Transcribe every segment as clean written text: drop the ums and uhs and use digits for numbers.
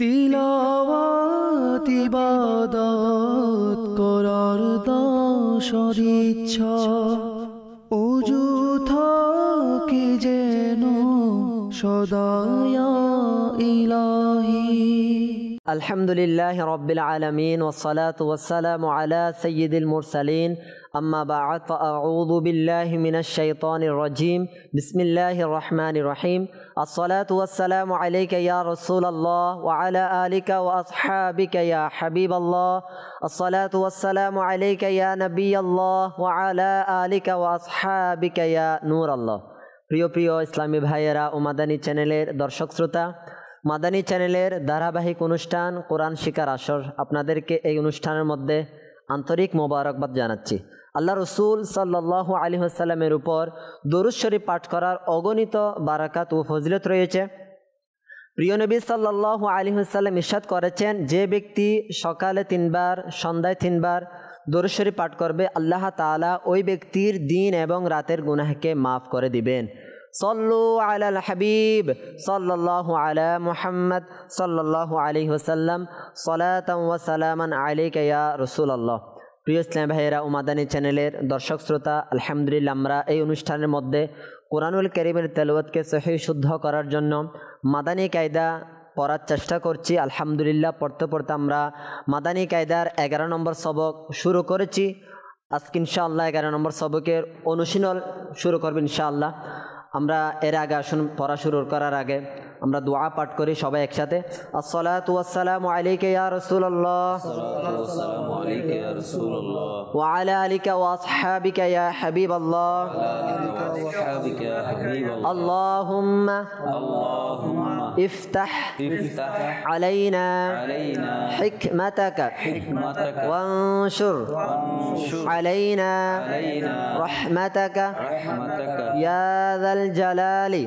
তিলাওয়াত ইবাদত করার দশর ইচ্ছা ওযু থাকে যেন সদায়া ইলাহি। আলহামদুলিল্লাহি রাব্বিল আলামিন ওয়াসসালাতু ওয়াসসালামু আলা সাইয়্যিদিল মুরসালিন আম্মা বা'দ ফাআউযু বিল্লাহি মিনাশ শাইতানির রাজীম বিসমিল্লাহির রহমানির রহিম আসসালাতু ওয়াসসালামু আলাইকা ইয়া রাসূলাল্লাহ ওয়া আলা আলিকা ওয়া আসহাবিকা ইয়া হাবিবাল্লাহ আসসালাতু ওয়াসসালামু আলাইকা ইয়া নাবিয়াল্লাহ ওয়া আলা আলিকা ওয়া আসহাবিকা ইয়া নূরাল্লাহ। প্রিয় প্রিয় ইসলামী ভাইয়েরা ও মাদানী চ্যানেলের দর্শক শ্রোতা, মাদানী চ্যানেলের ধারাবাহিক অনুষ্ঠান কোরআন শিকার আসর, আপনাদেরকে এই অনুষ্ঠানের মধ্যে আন্তরিক মোবারকবাদ জানাচ্ছি। আল্লাহ রসুল সাল্লাল্লাহু আলাইহি ওয়াসাল্লামের উপর দরুদ শরীফ পাঠ করার অগণিত বারাকাত ও ফজিলত রয়েছে। প্রিয় নবী সাল্লাল্লাহু আলাইহি ওয়াসাল্লাম ইরশাদ করেছেন, যে ব্যক্তি সকালে 3 বার সন্ধ্যায় 3 বার দরুদ শরীফ পাঠ করবে, আল্লাহ তাআলা ওই ব্যক্তির দিন এবং রাতের গুনাহকে মাফ করে দিবেন। সল্লু আলাল হাবিব সাল্লাল্লাহু আলা মুহাম্মদ সাল্লাল্লাহু আলাইহি ওয়াসাল্লাম সালাতান ওয়া সালামান আলাইকা ইয়া রাসূলুল্লাহ। প্রিয় ইসলাম ভাইয়েরা ও মাদানী চ্যানেলের দর্শক শ্রোতা, আলহামদুলিল্লাহ আমরা এই অনুষ্ঠানের মধ্যে কোরআনুল কারীমের তেলাওয়াতকে সহিহ শুদ্ধ করার জন্য মাদানী কায়দা পড়ার চেষ্টা করছি। আলহামদুলিল্লাহ পড়তে পড়তে আমরা মাদানী কায়দার 11 নম্বর সবক শুরু করেছি। আজকে ইনশাআল্লাহ 11 নম্বর সবকের অনুশীলন শুরু করব ইনশাআল্লাহ। আমরা এর আগে আসুন পড়া শুরু করার আগে আমরা দোয়া পাঠ করি সবাই একসাথে। আসসালাতু ওয়াসসালামু আলাইকা ইয়া রাসূলুল্লাহ ওয়া আলা আলিকা ওয়া আসহাবিকা ইয়া হাবিবাল্লাহ। আল্লাহুম্মা ইফতাহ আলাইনা হিকমাতাকা ওয়ানশুর আলাইনা রাহমাতাকা ইয়া যাল জালালি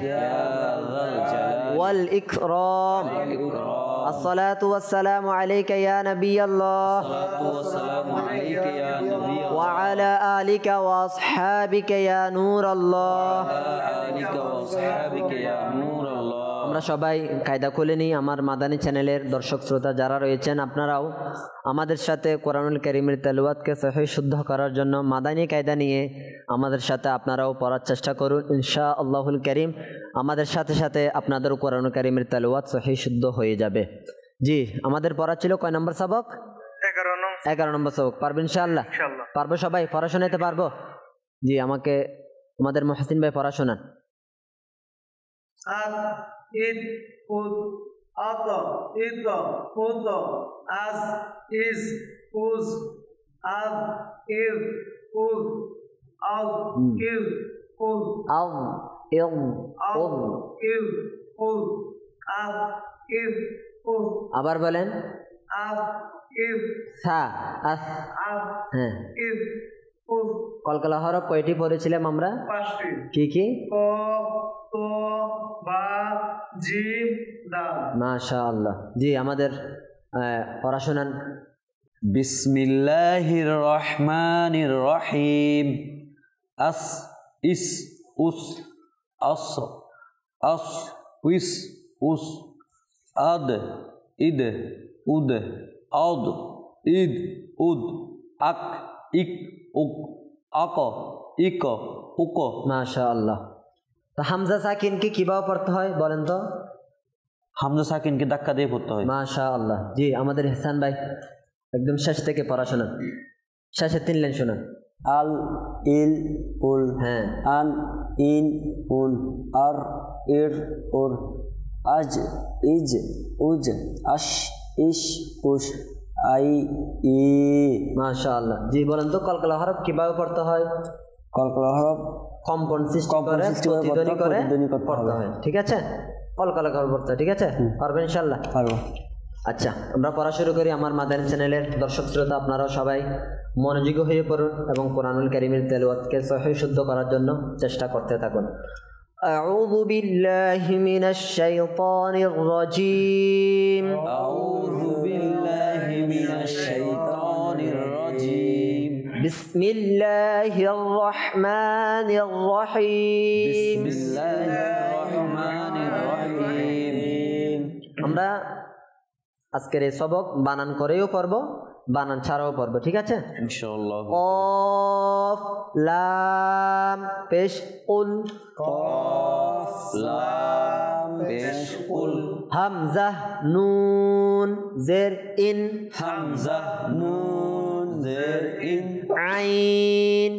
والإكرام الصلاة والسلام عليك يا نبي الله وعلى آلك وأصحابك يا نور الله। আমরা সবাই কায়দা খুলে নিই। আমার মাদানী চ্যানেলের দর্শক শ্রোতা যারা রয়েছেন, আপনারাও আমাদের সাথে কোরআনুল কারীমের তেলাওয়াতকে সহিহ শুদ্ধ করার জন্য মাদানী কায়দা নিয়ে আমাদের সাথে আপনারাও পড়ার চেষ্টা করুন ইনশাআল্লাহুল কারীম। আমাদের সাথে সাথে আপনাদের কোরআনুল কারীমের তেলাওয়াত সহিহ শুদ্ধ হয়ে যাবে। জি, আমাদের পড়া ছিল কয় নম্বর সবক? 11 নম্বর সবক। পারবেন ইনশাআল্লাহ? পারবো সবাই? পড়া শোনাতে পারবো? জি, আমাকে আমাদের মুহসিন ভাই পড়া শোনান। ইদ উদ আত ইদ উদ আজ ইজ উজ আদ ইদ উদ আল ইদ উদ আল ইল উদ ইদ উদ আদ ইদ উদ। আবার বলেন। আদ ইদ সা আস। আদ হ্যাঁ, ইদ উদ। কলকলা হরফ কয়টি পড়েছিলাম আমরা? 5টি। কি কি? ক তো বা জিম দাল। মাশাআল্লাহ। জি, আমাদের পড়া শোনান। বিসমিল্লাহির রহমানির রহিম। আস ইস উস আস আস উইস উস আদ ইদ উদ আদ ইদ উদ আক ইক উক আক ইক উক। মাশাআল্লাহ। তো হামজা সাকিনকে কিভাবে পড়তে হয় বলেন তো? হামজা সাকিনকে ধাক্কা দিয়ে পড়তে হয়। মাশাআল্লাহ। জি, আমাদের হাসান ভাই একদম শেষ থেকে পড়া শোনান, শেষে 3 লাইন শোনান। আল ইল উল, হ্যাঁ, আন ইন উন, আর ইর উর, আজ ইজ উজ, আশ ইশ উশ, আই ই। মাশাআল্লাহ। জি, বলেন তো কলকলা হরফ কিভাবে পড়তে হয়? কলকলা হরফ কম্পন সৃষ্টি করে প্রতিধ্বনি করে পড়তে হয়। ঠিক আছে? কলকলা করে পড়তে হয়। ঠিক আছে? পারবেন ইনশাআল্লাহ? পারবো। আচ্ছা, আমরা পড়া শুরু করি। আমার মাদানী চ্যানেলের দর্শক শ্রোতা, আপনারাও সবাই মনোযোগী হয়ে পড়ুন এবং কোরআনুল কারীমের তেলাওয়াতকে সহিহ শুদ্ধ করার জন্য চেষ্টা করতে থাকুন। আউযু বিল্লাহি মিনাশ শাইতানির রাজীম। আউযু বিল্লাহি মিনাশ শাইতানির রাজীম। বিসমিল্লাহির রহমানির রহিম। বিসমিল্লাহির রহমানির রহিম। আমরা আজকের এই সবক বানান করেও পড়ব, বানান ছাড়াও পড়ব, ঠিক আছে? ইনশাআল্লাহ। কফ লাম পেশ কুল, কফ লাম পেশ কুল, হামজা নুন জের ইন, হামজা নুন জের ইন, আইন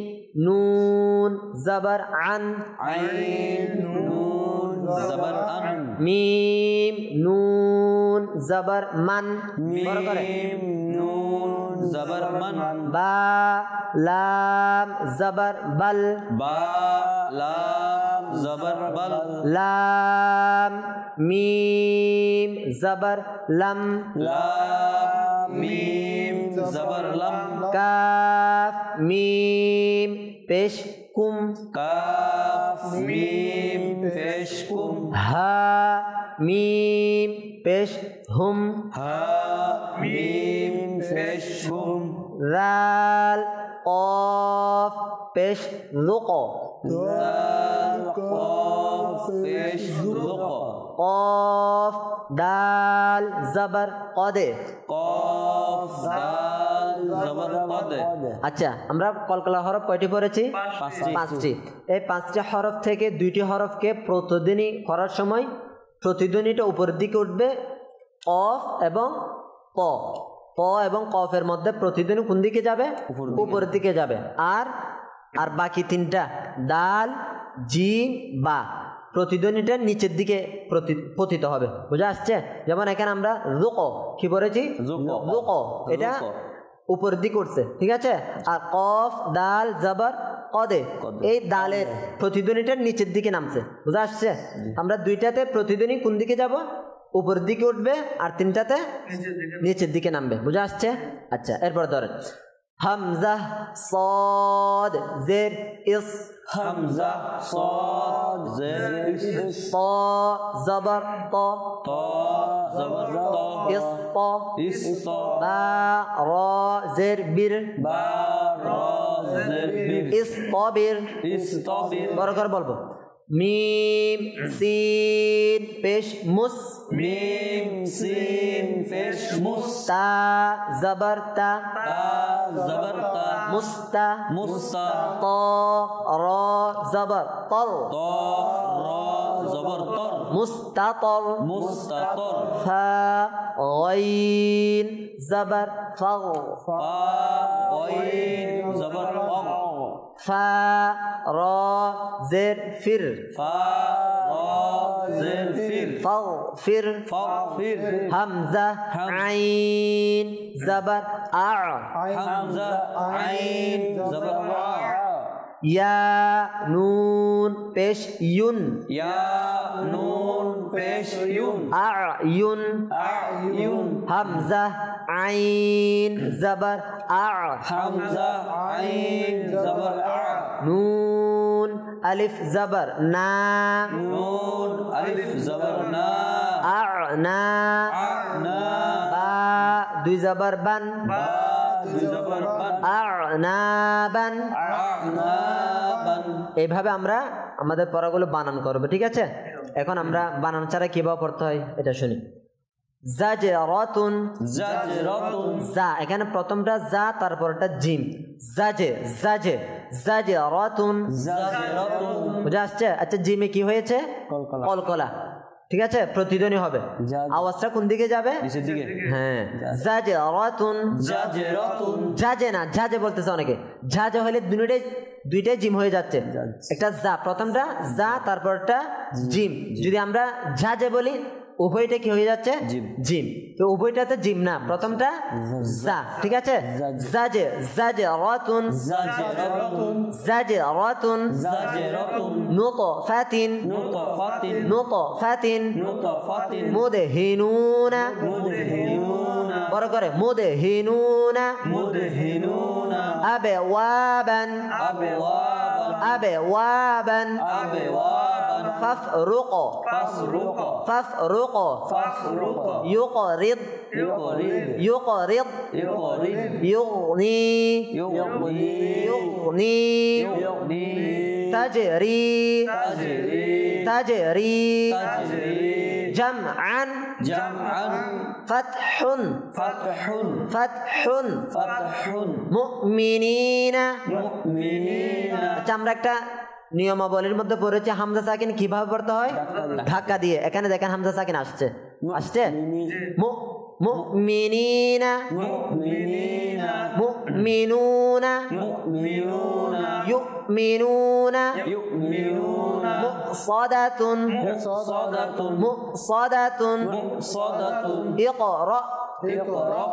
নুন জবর আন, আইন নুন জবর আন, মিম নুন জবর মান, মিম নুন জবর মান, বা লাম জবর বল, বা লাম জবর বল, লাম মিম জবর লম, লাম মিম জবর লম, কাফ মিম পেশ কুম, কাফ মিম পেশ কুম, হা মিম পেশ হুম, হা মিম পেশ হুম, রাল কফ পেশ লুক, দাল কফ পেশ লুক, কফ দাল জবর কদে। কফ দাল জবর কদ। আচ্ছা, আমরা কলকলা হরফ কয়টি পড়েছি? পাঁচটি। 5টি। এই 5টি হরফ থেকে 2টি হরফকে প্রতিধ্বনি করার সময় প্রতিধ্বনিটা উপরের দিকে উঠবে, কফ এবং ক। ক এবং কফের মধ্যে প্রতিধ্বনি কোন দিকে যাবে? উপরের দিকে যাবে। আর বাকি 3টা দাল জিম বা প্রতিধ্বনিটা নিচের দিকে পতিত হবে। বুঝা আসছে? যেমন এখানে আমরা রুকো কি পড়েছি? রুকো, এটা উপরের দিকে উঠছে, ঠিক আছে? আর কফ দাল জবর কদে, এই দালের প্রতিধ্বনিটা নিচের দিকে নামছে। বুঝা আসছে? আমরা 2টাতে প্রতিধ্বনি কোন দিকে যাব? উপরের দিকে উঠবে, আর 3টাতে নিচের দিকে নামবে। বুঝা আসছে? আচ্ছা, এরপর ধরেন হামজা সদ জের ইস, হামজা সাদ জের ইস, ত জবর ত, ত জবর ত, ইস ত, ইস ত, বা র জের বীর, বা র জের বীর, ইস তবির। ইস্তাবির, বড় করে বলবো। মিম সিন পেশ মুস, মিম সিন পেশ মুস, তা জবর তা, তা জবর তা, মুস্তা, মুস্তা, ত র জবর তর, ত র জবর তর, মুস্তাতর, মুস্তাতর, ফা গাইন জবর ফাগ, ফা গাইন জবর ফাগ, ফা র জের ফির, ফা র জের ফির, ফাগফির, ফাগফির, হামজা আইন জবর আ, হামজা আইন জবর আ, ইয়া নুন পেশ ইউন, ইয়া নুন পেশ ইউন, আয়ুন, আয়ুন, হামজা আইন জবর আ, হামজা আইন জবর আ, নুন আলিফ জবর না, নুন আলিফ জবর না, আ'না, আ'না, বা 2 জবর বান, বা 2 জবর বান, আ'নাবান। আ'নাবান। এইভাবে আমরা আমাদের পড়াগুলো বানান করবো, ঠিক আছে? এখন আমরা বানান ছাড়া কিভাবে পড়তে হয় এটা শুনি। জাজরাতুন, জাজরাতুন, জা, এখানে প্রথমটা জা, তারপরটা জিম। জাজে জাজে জাজরাতুন, জাজরাতুন, বুঝা আসছে? আচ্ছা, জিমে কি হয়েছে? কলকলা, ঠিক আছে? প্রতিধ্বনি হবে, আওয়াজটা কোন দিকে যাবে? নিচের দিকে। হ্যাঁ, জাজরাতুন, জাজরাতুন, ঝাজে না, ঝাজে বলতেছে অনেকে। ঝাজে হলে দুইটাই জিম হয়ে যাচ্ছে। একটা জা, প্রথমটা জা, তারপরটা জিম। যদি আমরা ঝাজে বলি, উভয়টা কি হয়ে যাচ্ছে? জিম। তো উভয়টাতে জিম না, প্রথমটা জা, ঠিক আছে? জাজে জাজে রাতুন, জাজরাতুন, জাজে রাতুন, জাজরাতুন, নুতফাতিন, নুতফাতিন, নুতফাতিন, নুতফাতিন, মুদহিনুনা, মুদহিনুনা, বড় করে মুদহিনুনা, মুদহিনুনা, আবওয়াবান, আবওয়াবান, আবওয়াবান, আবওয়াবান, ফাফরুক, ফাসরুক, ফাফরুক, ফাসরুক, يقرض يقرض، يقرض يقرض، يغني يغني، يغني يغني، تجري تجري، تجري تجري، جمعا جمعا، ফাতহুন ফাতহুন ফাতহুন ফাতহুন মুমিনিনা মুমিনিনা আচ্ছা আমরা একটা নিয়মাবলীর মধ্যে পড়েছি হামজা সাকিন কিভাবে পড়তে হয় ধাক্কা দিয়ে এখানে দেখেন হামজা সাকিন আসছে আসছে মুমিনিনা মুমিনিনা মুমিনুনা মুমিনুনা ইউমিনুনা ইউমিনুনা মুসাদাতুন মুসাদাতুন মুসাদাতুন মুসাদাতুন ইকরা ইকরা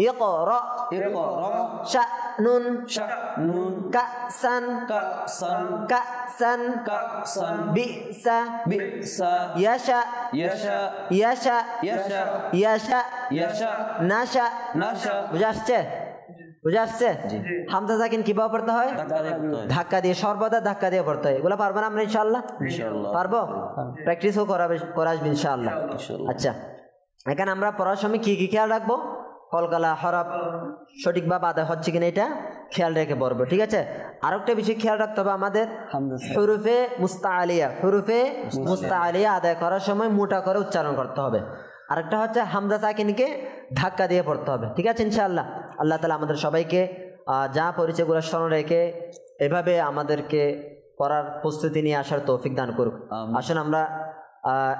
ইকরা ইকরা শানুন শানুন কাসান কাসান কাসান কাসান বিসা বিসা ইয়াশা ইয়াশা ইয়াশা ইয়াশা ইয়াশা ইয়াশা নাশা নাশা বুঝে আসছে বুঝে আসছে হামজা সাকিন কিভাবে পড়তে হয় ধাক্কা দিয়ে সর্বদা ধাক্কা দিয়ে পড়তে হয় এগুলো পারবো না আমরা ইনশাআল্লাহ ইনশাআল্লাহ পারবো প্র্যাকটিসও করা আসবে ইনশাআল্লাহ আচ্ছা এখানে আমরা পড়ার সময় কি কি খেয়াল রাখবো কলকালা হরফ সঠিকভাবে আদায় হচ্ছে কিনা এটা খেয়াল রেখে পড়বো ঠিক আছে আরেকটা বিষয় খেয়াল রাখতে হবে আমাদের হুরুফে মুস্তাআলিয়া আদায় করার সময় মোটা করে উচ্চারণ করতে হবে আরেকটা হচ্ছে হামজা সাকিনকে ধাক্কা দিয়ে পড়তে হবে ঠিক আছে ইনশাআল্লাহ আল্লাহ তাআলা আমাদের সবাইকে যা পরিচয়গুলো স্মরণ রেখে এভাবে আমাদেরকে পড়ার প্রস্তুতি নিয়ে আসার তৌফিক দান করুক আসুন আমরা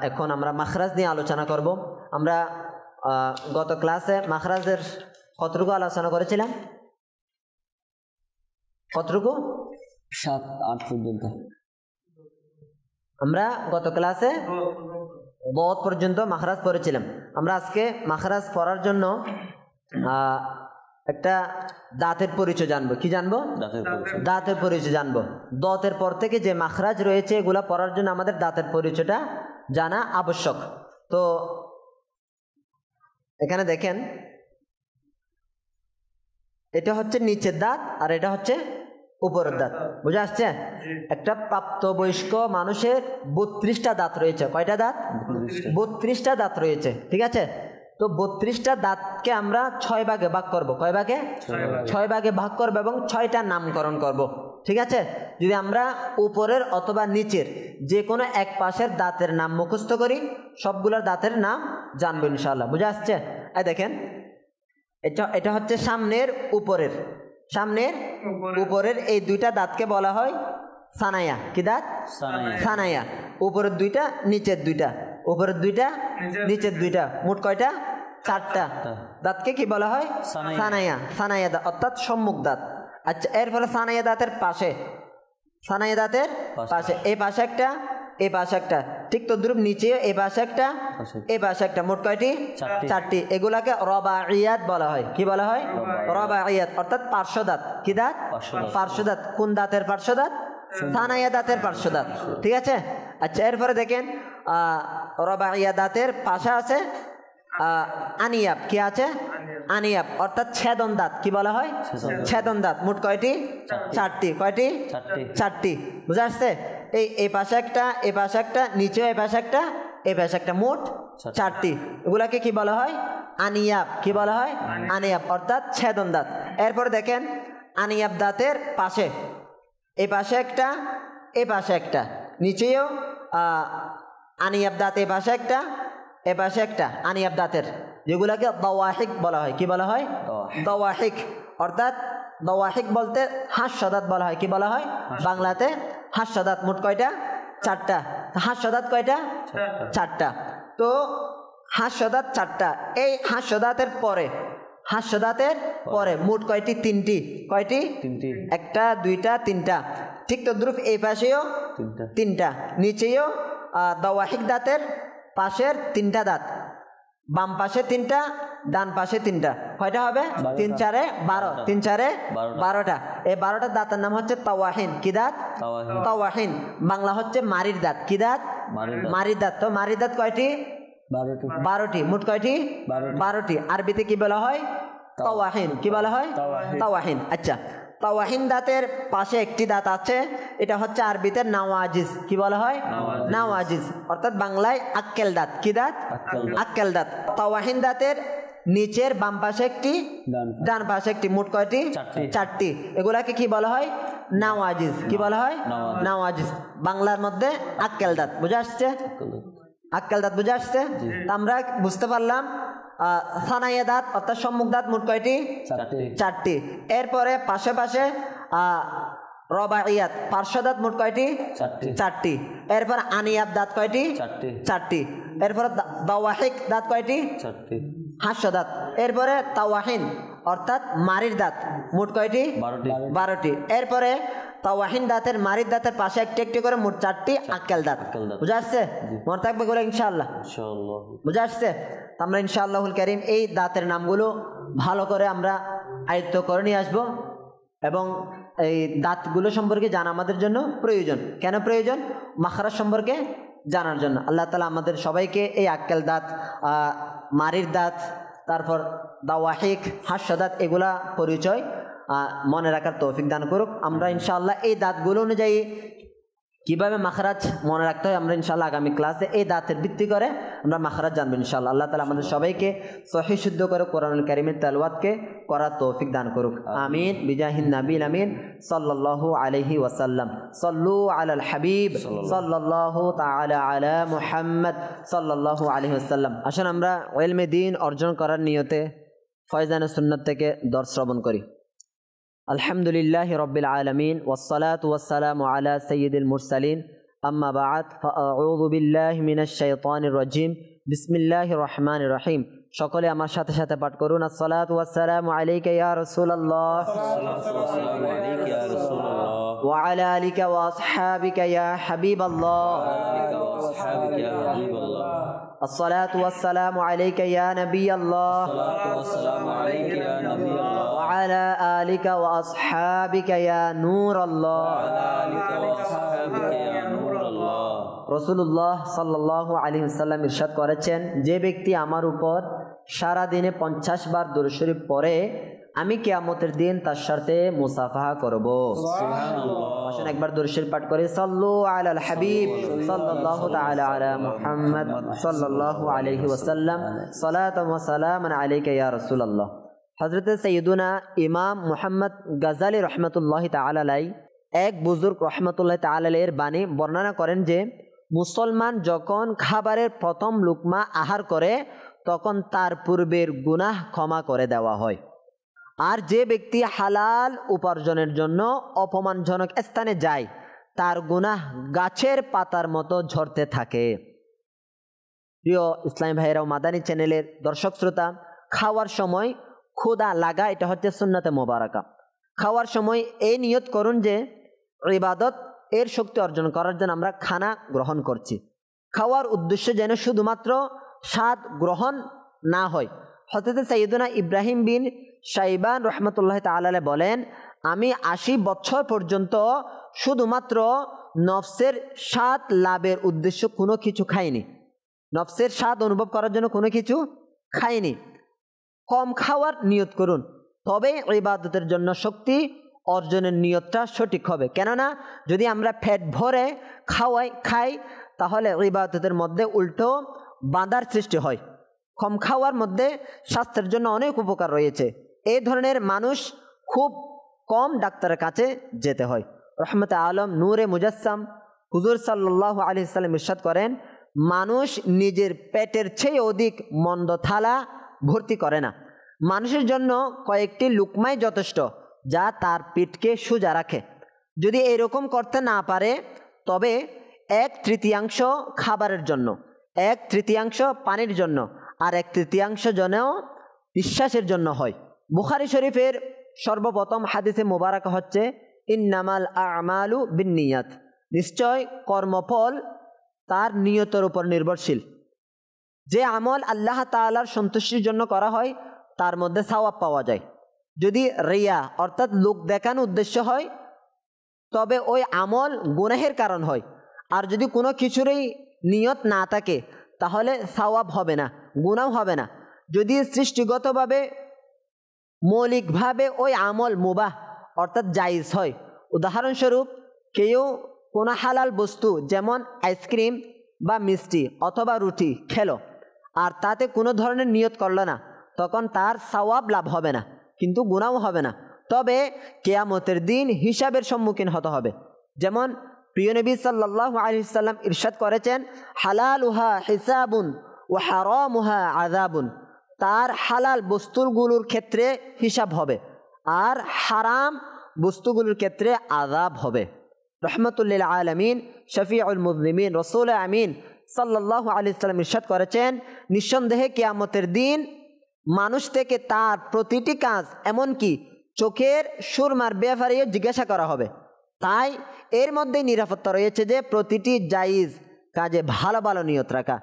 এখন আমরা মাখরাজ নিয়ে আলোচনা করব আমরা গত ক্লাসে মাখরাজের কতটুকু আলোচনা করেছিলাম কতটুকু 7-8 পর্যন্ত আমরা গত ক্লাসে বহুত পর্যন্ত মাখরাজ পড়েছিলাম আমরা আজকে মাখরাজ পড়ার জন্য একটা দাঁতের পরিচয় জানবো কি জানবো দাঁতের পরিচয় জানবো দতের পর থেকে যে মাখরাজ রয়েছে এগুলা পড়ার জন্য আমাদের দাঁতের পরিচয়টা জানা আবশ্যক তো এখানে দেখেন এটা হচ্ছে নিচের দাঁত আর এটা হচ্ছে উপরের দাঁত বুঝে আসছে একটা প্রাপ্তবয়স্ক মানুষের 32টা দাঁত রয়েছে কয়টা দাঁত 32টা দাঁত রয়েছে ঠিক আছে তো 32টা দাঁতকে আমরা 6 ভাগে ভাগ করব কয় ভাগে 6 ভাগে ভাগ করব এবং 6টা নামকরণ করব ঠিক আছে যদি আমরা উপরের অথবা নিচের যে কোনো এক পাশের দাঁতের নাম মুখস্থ করি সবগুলোর দাঁতের নাম জানবো ইনশাআল্লাহ বুঝে আসছে এই দেখেন এটা হচ্ছে সামনের উপরের এই দুইটা দাঁতকে বলা হয় সানায়া কি দাঁত সানায়া উপরের দুইটা নিচের দুইটা উপরের দুইটা নিচের দুইটা মোট কয়টা 4টা দাঁতকে কি বলা হয় সানায়া দাঁত অর্থাৎ সম্মুখ দাঁত আচ্ছা এর ফলে সানায়া দাঁতের পাশে এই পাশে একটা ঠিক তদ্রুপ নিচে এই পাশে একটা মোট কয়টি 4টি এগুলাকে রবাইয়াত বলা হয় কি বলা হয় রবাইয়াত অর্থাৎ পার্শ্ব দাঁত কি দাঁত পার্শ্ব দাঁত কোন দাঁতের পার্শ্ব দাঁত সানায়া দাঁতের পার্শ্ব দাঁত ঠিক আছে আচ্ছা এরপরে দেখেন রবাইয়া দাঁতের পাশে আছে আনিয়াব কি আছে আনিয়াব অর্থাৎ ছেদন দাঁত কি বলা হয় ছেদন দাঁত মোট কয়টি 4টি কয়টি 4টি বুঝা আসছে এই পাশে একটা নিচে এই পাশে একটা মোট 4টি এগুলাকে কি বলা হয় আনিয়াব কি বলা হয় আনিয়াব অর্থাৎ ছেদন দাঁত এরপরে দেখেন আনিয়াব দাঁতের পাশে এই পাশে একটা নিচেও আনিয়াব দাঁত এই পাশে একটা আনিয়াব দাঁতের যেগুলাকে দাওয়াহিক বলা হয় কি বলা হয় দাওয়াহিক অর্থাৎ দাওয়াহিক বলতে হাস্য দাঁত বলা হয় কি বলা হয় বাংলাতে হাস্য দাঁত মোট কয়টা 4টা হাস্য দাঁত কয়টা 4টা তো হাস্য দাঁত 4টা এই হাস্য দাঁতের পরে মোট কয়টি 3টি কয়টি 1টা 2টা 3টা ঠিক তদ্রুপ এই পাশেও 3টা নিচেও দাওয়াহিক দাঁতের পাশের 3টা দাঁত বাম পাশে 3টা ডান পাশে 3টা কয়টা হবে 3 4 12 3 4 12টা এই 12টা দাঁতের নাম হচ্ছে তাওয়াহিন কি দাঁত তাওয়াহিন বাংলা হচ্ছে মারির দাঁত কি দাঁত মারির দাঁত তো মারির দাঁত কয়টি 12টি মোট কয়টি 12টি আরবিতে কি বলা হয় তাওয়াহিন কি বলা হয় তাওয়াহিন আচ্ছা তাওয়াহিন দাঁতের পাশে একটি দাঁত আছে এটা হচ্ছে আরবিতে নাওয়াজিজ কি বলা হয় নাওয়াজিজ অর্থাৎ বাংলায় আক্কেল দাঁত কি দাঁত আক্কেল দাঁত তাওয়াহিন দাঁতের নিচের বাম পাশে একটি ডান পাশে একটি মোট কয়টি 4টি এগুলাকে কি বলা হয় নাওয়াজিজ কি বলা হয় নাওয়াজিজ বাংলার মধ্যে আক্কেল দাঁত বুঝা আসছে আক্কেল দাঁত বুঝে আসছে? তা আমরা বুঝতে পারলাম সানাইয়া দাঁত অর্থাৎ সম্মুখ দাঁত মোট কয়টি? চারটি। এরপরে পাশে পাশে রবাইয়াত পার্শ্ব দাঁত মোট কয়টি? চারটি। এরপর আনিয়াত দাঁত কয়টি? চারটি। এরপর দাওয়াহিক দাঁত কয়টি? হাস্য দাঁত। এরপরে তাওয়াহিন অর্থাৎ মারির দাঁত মোট কয়টি? 12টি। এরপরে তাওয়াহিন দাঁতের মারির দাঁতের পাশে একটি একটি করে মোট 4টি আক্কেল দাঁত। বুঝে আসছে? মনে থাকবে বলে ইনশাআল্লাহ। বুঝে আসছে? আমরা ইনশাআল্লাহুল কারীম এই দাঁতের নামগুলো ভালো করে আমরা আয়ত্ত করে নিয়ে আসবো এবং এই দাঁতগুলো সম্পর্কে জানা আমাদের জন্য প্রয়োজন। কেন প্রয়োজন? মাখরাজ সম্পর্কে জানার জন্য। আল্লাহ তাআলা আমাদের সবাইকে এই আক্কেল দাঁত, মারির দাঁত, তারপর দাওয়াহিক, হাস্য দাঁত এগুলা পরিচয় মনে রাখার তৌফিক দান করুক। আমরা ইনশাআল্লাহ এই দাঁতগুলো অনুযায়ী কিভাবে মাখরাজ মনে রাখতে হয় আমরা ইনশাআল্লাহ আগামী ক্লাসে এই দাঁতের ভিত্তি করে আমরা মাখরাজ জানবো ইনশাআল্লাহ। আল্লাহ তাআলা আমাদের সবাইকে সহিহ শুদ্ধ করে কোরআনুল কারীমের তেলাওয়াতকে করার তৌফিক দান করুক। আমিন বিজাহিন নবীল আমিন সাল্লাল্লাহু আলাইহি ওয়াসাল্লাম। সাল্লু আলাল হাবিব সাল্লাল্লাহু তাআলা আলা মুহাম্মদ সাল্লাল্লাহু আলাইহি ওয়াসাল্লাম। আসুন আমরা ইলমে দ্বীন অর্জন করার নিয়তে ফয়জানে সুন্নাত থেকে দর্শ শ্রবণ করি। আলহামদুলিল্লাহি রাব্বিল আলামিন ওয়াসসালাতু ওয়াসসালামু আলা সাইয়্যিদিল মুরসালিন আম্মা বা'দ ফাআউযু বিল্লাহি মিনাশ শাইতানির রাজিম বিসমিল্লাহির রহমানির রহিম। সকলে আমার সাথে সাথে পাঠ করুন। আসসালাতু ওয়াসসালামু আলাইকা ইয়া রাসূলুল্লাহ ওয়া আলা আলিকা ওয়া আসহাবিকা ইয়া হাবিবাল্লাহ। الصلاة والسلام عليك يا نبي الله وعلى آلك وأصحابك يا نور الله রাসূলুল্লাহ সাল্লাল্লাহু আলাইহি ওয়াসাল্লাম ইরশাদ করেছেন, যে ব্যক্তি আমার উপর সারা দিনে 50 বার দুরূদ শরীফ পড়ে আমি কিয়ামতের দিন তার সাথে মুসাফাহা করব। সুবহানাল্লাহ। আসুন একবার দুরূদ শরীফ পাঠ করি। সাল্লু আলাল হাবিব সাল্লাল্লাহু তাআলা আলা মুহাম্মদ সাল্লাল্লাহু আলাইহি ওয়াসাল্লাম। সালাতাম ওয়া সালামান আলাইকা ইয়া রাসূলুল্লাহ। হযরত সাইয়্যিদুনা ইমাম মুহাম্মদ গাযালি রাহমাতুল্লাহি তাআলা আলাইহি এক বুজুর্গ রাহমাতুল্লাহি তাআলা আলাইহির বাণী বর্ণনা করেন যে মুসলমান যখন খাবারের প্রথম লুকমা আহার করে তখন তার পূর্বের গুনাহ ক্ষমা করে দেওয়া হয়। আর যে ব্যক্তি হালাল উপার্জনের জন্য অপমানজনক স্থানে যায় তার গুনাহ গাছের পাতার মতো ঝরতে থাকে। প্রিয় ইসলামী ভাইয়েরা ও মাদানী চ্যানেলের দর্শক শ্রোতা, খাওয়ার সময় ক্ষুধা লাগা এটা হচ্ছে সুন্নতে মোবারকা। খাওয়ার সময় এই নিয়ত করুন যে ইবাদত এর শক্তি অর্জন করার জন্য আমরা খানা গ্রহণ করছি। খাওয়ার উদ্দেশ্য যেন শুধুমাত্র স্বাদ গ্রহণ না হয়। হযরত সাইয়্যিদুনা ইব্রাহিম বিন শাইবান রাহমাতুল্লাহি তাআলা আলাইহি বলেন, আমি 80 বছর পর্যন্ত শুধুমাত্র নফসের স্বাদ লাভের উদ্দেশ্য কোনো কিছু খাইনি। নফসের স্বাদ অনুভব করার জন্য কোনো কিছু খাইনি। কম খাওয়ার নিয়ত করুন, তবে ইবাদতের জন্য শক্তি অর্জনের নিয়তটা সঠিক হবে। কেননা যদি আমরা পেট ভরে খাই তাহলে ইবাদতের মধ্যে উল্টো বাধার সৃষ্টি হয়। কম খাওয়ার মধ্যে স্বাস্থ্যের জন্য অনেক উপকার রয়েছে। এই ধরনের মানুষ খুব কম ডাক্তারের কাছে যেতে হয়। রহমতে আলম নূরে মুজাসসাম হুজুর সাল্লাল্লাহু আলাইহি ওয়াসাল্লাম ইরশাদ করেন, মানুষ নিজের পেটের চেয়ে অধিক মন্দ থালা ভর্তি করে না। মানুষের জন্য কয়েকটি লুকমাই যথেষ্ট যা তার পেটকে সোজা রাখে। যদি এরকম করতে না পারে তবে 1/3 খাবারের জন্য, 1/3 পানির জন্য আর 1/3 যেন বিশ্বাসের জন্য হয়। বুখারী শরীফের সর্বপ্রথম হাদিসে মোবারকা হচ্ছে ইন্নামাল আমালু বিন্নিয়াত, নিশ্চয় কর্মফল তার নিয়তের উপর নির্ভরশীল। যে আমল আল্লাহ তাআলার সন্তুষ্টির জন্য করা হয় তার মধ্যে সওয়াব পাওয়া যায়। যদি রিয়া অর্থাৎ লোক দেখানো উদ্দেশ্য হয় তবে ওই আমল গুনাহের কারণ হয়। আর যদি কোনো কিছুরই নিয়ত না থাকে তাহলে সওয়াব হবে না, গুনাহ হবে না। যদি সৃষ্টিগতভাবে মৌলিকভাবে ওই আমল মুবাহ অর্থাৎ জায়েজ হয়, উদাহরণস্বরূপ কেউ কোনো হালাল বস্তু যেমন আইসক্রিম বা মিষ্টি অথবা রুটি খেলো আর তাতে কোনো ধরনের নিয়ত করলো না, তখন তার সওয়াব লাভ হবে না কিন্তু গুনাহ হবে না। তবে কিয়ামতের দিন হিসাবের সম্মুখীন হতে হবে। যেমন প্রিয় নবী সাল্লাল্লাহু আলাইহি সাল্লাম ইরশাদ করেছেন, হালালুহা হিসাবুন ওয়া হারামুহা আযাবুন। তার হালাল বস্তুগুলোর ক্ষেত্রে হিসাব হবে আর হারাম বস্তুগুলোর ক্ষেত্রে আযাব হবে। রহমতুল্লিল আলামিন শফিউল মুজনিমিন রাসূল আমিন সাল্লাল্লাহু আলাইহি সাল্লাম ইরশাদ করেছেন, নিঃসন্দেহে কিয়ামতের দিন মানুষ থেকে তার প্রতিটি কাজ এমনকি চোখের সুরমার ব্যাপারেও জিজ্ঞাসা করা হবে। তাই এর মধ্যে নিরাপত্তা রয়েছে যে প্রতিটি জায়েজ কাজে ভালো ভালো নিয়ত রাখা।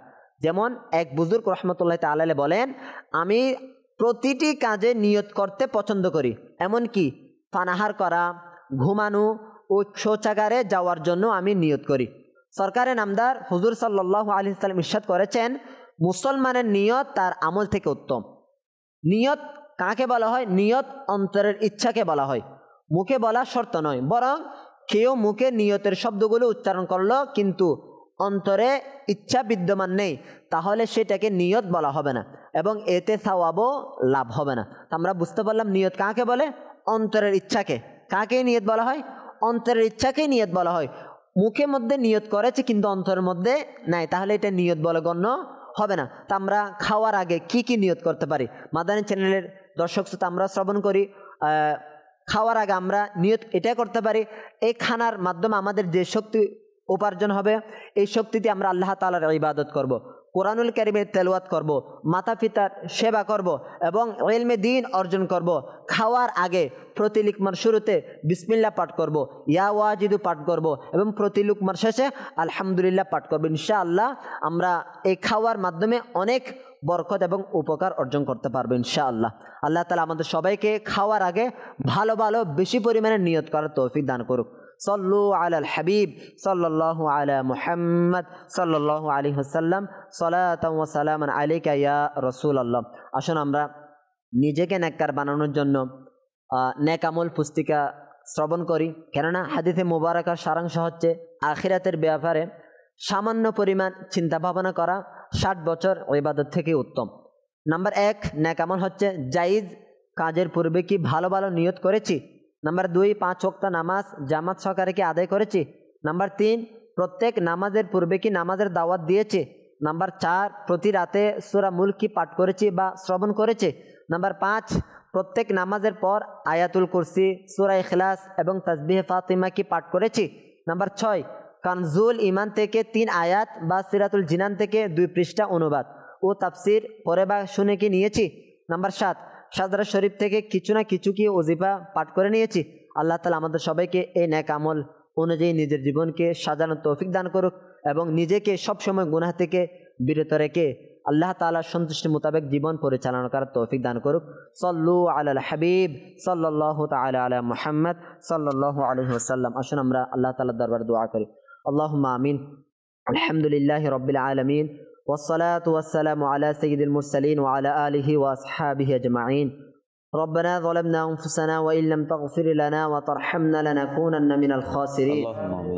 যেমন এক বুজুর্গ রহমতুল্লাহ তাআলা বলেন, আমি প্রতিটি কাজে নিয়ত করতে পছন্দ করি, এমনকি পানাহার করা, ঘুমানো ও শৌচাগারে যাওয়ার জন্য আমি নিয়ত করি। সরকারে নামদার হুজুর সাল্লাল্লাহু আলাইহি সাল্লাম ইরশাদ করেছেন, মুসলমানের নিয়ত তার আমল থেকে উত্তম। নিয়ত কাকে বলা হয়? নিয়ত অন্তরের ইচ্ছাকে বলা হয়, মুখে বলা শর্ত নয়। বরং কেউ মুখে নিয়তের শব্দগুলো উচ্চারণ করলো কিন্তু অন্তরে ইচ্ছা বিদ্যমান নেই, তাহলে সেটাকে নিয়ত বলা হবে না এবং এতে সওয়াবও লাভ হবে না। আমরা বুঝতে পারলাম নিয়ত কাকে বলে? অন্তরের ইচ্ছাকে। কাকে নিয়ত বলা হয়? অন্তরের ইচ্ছাকেই নিয়ত বলা হয়। মুখের মধ্যে নিয়ত করেছে কিন্তু অন্তরের মধ্যে নাই, তাহলে এটা নিয়ত বলে গণ্য হবে না। তা আমরা খাওয়ার আগে কি কি নিয়ত করতে পারি? মাদানী চ্যানেলের দর্শক শ্রোতা আমরা শ্রবণ করি, খাওয়ার আগে আমরা নিয়ত এটা করতে পারি, এই খানার মাধ্যমে আমাদের যে শক্তি উপার্জন হবে এই শক্তিতে আমরা আল্লাহ তাআলার ইবাদত করব, কোরআনুল কারীমের তেলাওয়াত করব, মাতা পিতার সেবা করব এবং ইলমে দ্বীন অর্জন করব। খাওয়ার আগে প্রতি লুকমার শুরুতে বিসমিল্লাহ পাঠ করব, ইয়া ওয়াজিদু পাঠ করব এবং প্রতি লুকমার শেষে আলহামদুলিল্লাহ পাঠ করব। ইনশাআল্লাহ আমরা এই খাওয়ার মাধ্যমে অনেক বরকত এবং উপকার অর্জন করতে পারবো ইনশাআল্লাহ। আল্লাহ তাআলা আমাদের সবাইকে খাওয়ার আগে ভালো ভালো বেশি পরিমাণে নিয়ত করার তৌফিক দান করুক। সল্লু আলাল হাবিব সাল্লাল্লাহু আলা মুহাম্মদ সাল্লাল্লাহু আলাইহি ওয়াসাল্লাম সালাতাও ওয়া সালামান আলাইকা ইয়া রাসূলুল্লাহ। আসুন আমরা নিজেকে নেককার বানানোর জন্য নেক আমল পুস্তিকা শ্রবণ করি, কেননা হাদিসে মুবারাকার সারাংশ হচ্ছে আখিরাতের ব্যাপারে সামান্য পরিমাণ চিন্তা ভাবনা করা 60 বছর ইবাদত থেকে উত্তম। নাম্বার 1 নেক আমল হচ্ছে জায়েজ কাজের পূর্বে কি ভালো ভালো নিয়ত করেছি। নাম্বার 2 5 ওয়াক্ত নামাজ জামাত সহকারে কি আদায় করেছি। নাম্বার 3 প্রত্যেক নামাজের পূর্বে কি নামাজের দাওয়াত দিয়েছি। নাম্বার 4 প্রতি রাতে সূরা মুলক কি পাঠ করেছি বা শ্রবণ করেছি। নাম্বার 5 প্রত্যেক নামাজের পর আয়াতুল কুরসি, সূরা ইখলাস এবং তাসবিহ ফাতিমা কি পাঠ করেছি। নাম্বার 6 কানজুল ইমান থেকে 3 আয়াত বা সিরাতুল জিনান থেকে 2 পৃষ্ঠা অনুবাদ ও তাফসির পড়ে বা শুনে কি নিয়েছি। নাম্বার 7 সাদরা শরীফ থেকে কিছু না কিছু কি ওজিফা পাঠ করে নিয়েছি। আল্লাহ তাআলা আমাদের সবাইকে এই নেক আমল অনুযায়ী নিজের জীবনকে সাজানোর তৌফিক দান করুক এবং নিজেকে সবসময় গুনাহ থেকে বিরত রেখে আল্লাহ তাআলার সন্তুষ্টি মোতাবেক জীবন পরিচালনা করার তৌফিক দান করুক। সল্লু আলাল হাবিব সাল্লাল্লাহু তাআলা আলা মুহাম্মদ সাল্লাল্লাহু আলাইহি ওয়াসাল্লাম। আসুন আমরা আল্লাহ তাআলার দরবারে দোয়া করি। আল্লাহুম্মা আমিন। আলহামদুলিল্লাহি রাব্বিল আলামিন والصلاة والسلام على سيد المرسلين وعلى آله وأصحابه أجمعين. ربنا ظلمنا أنفسنا وإن لم تغفر لنا وترحمنا لنكونن من الخاسرين.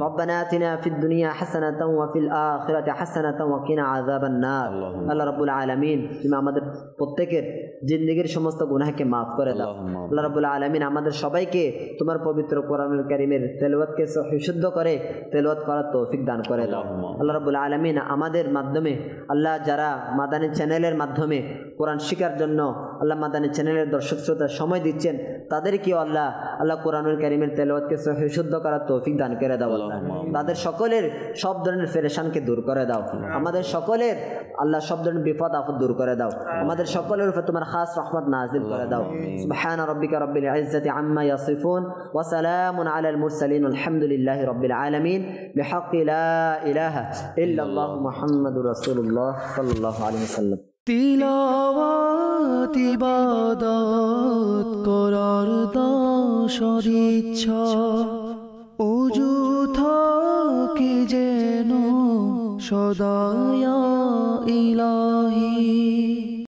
ربنا آتنا في الدنيا حسنة وفي الآخرة حسنة وقنا عذاب النار. আল্লাহ রাব্বুল আলামিন তুমি আমাদের প্রত্যেকের জিন্দেগীর সমস্ত গুনাহকে maaf করে দাও। আল্লাহ রাব্বুল আলামিন আমাদের সবাইকে তোমার পবিত্র কোরআনুল কারীমের তেলাওয়াতকে সহিশুদ্ধ করে তেলাওয়াত করার তৌফিক দান করে দাও। আল্লাহ রাব্বুল আলামিন আমাদের মাধ্যমে আল্লাহ যারা মাদানী চ্যানেলের মাধ্যমে কোরআন শিখার জন্য আল্লাহ মাদানী চ্যানেলের দর্শক শ্রোতা সময় দিচ্ছেন তাদেরকে আল্লাহ কোরআনুল কারীমের তেলাওয়াতকে সহিশুদ্ধ করার তৌফিক দান করে দাও। আল্লাহ তাদের সকলের সব ধরনের পেরেশানকে দূর করে দাও। আমাদের সকলের আল্লাহ সব ধরনের বিপদ আপদ দূর করে দাও। আমাদের সকলের উপর তোমার খাস রহমত নাযিল করে দাও। সুবহান রাব্বিকা রাব্বিল ইজ্জাতি আম্মা ইয়াসিফুন ওয়া সালামুন আলাল মুরসালিন আলহামদুলিল্লাহি রাব্বিল আলামিন বিহাক্কি লা ইলাহা ইল্লাল্লাহু মুহাম্মাদুর রাসূলুল্লাহ সাল্লাল্লাহু আলাইহি ওয়াসাল্লাম। তিলাওয়াত ইবাদত করার দশর ইচ্ছা ওযু থাকে যেন সদা ইয়া ইলাহি।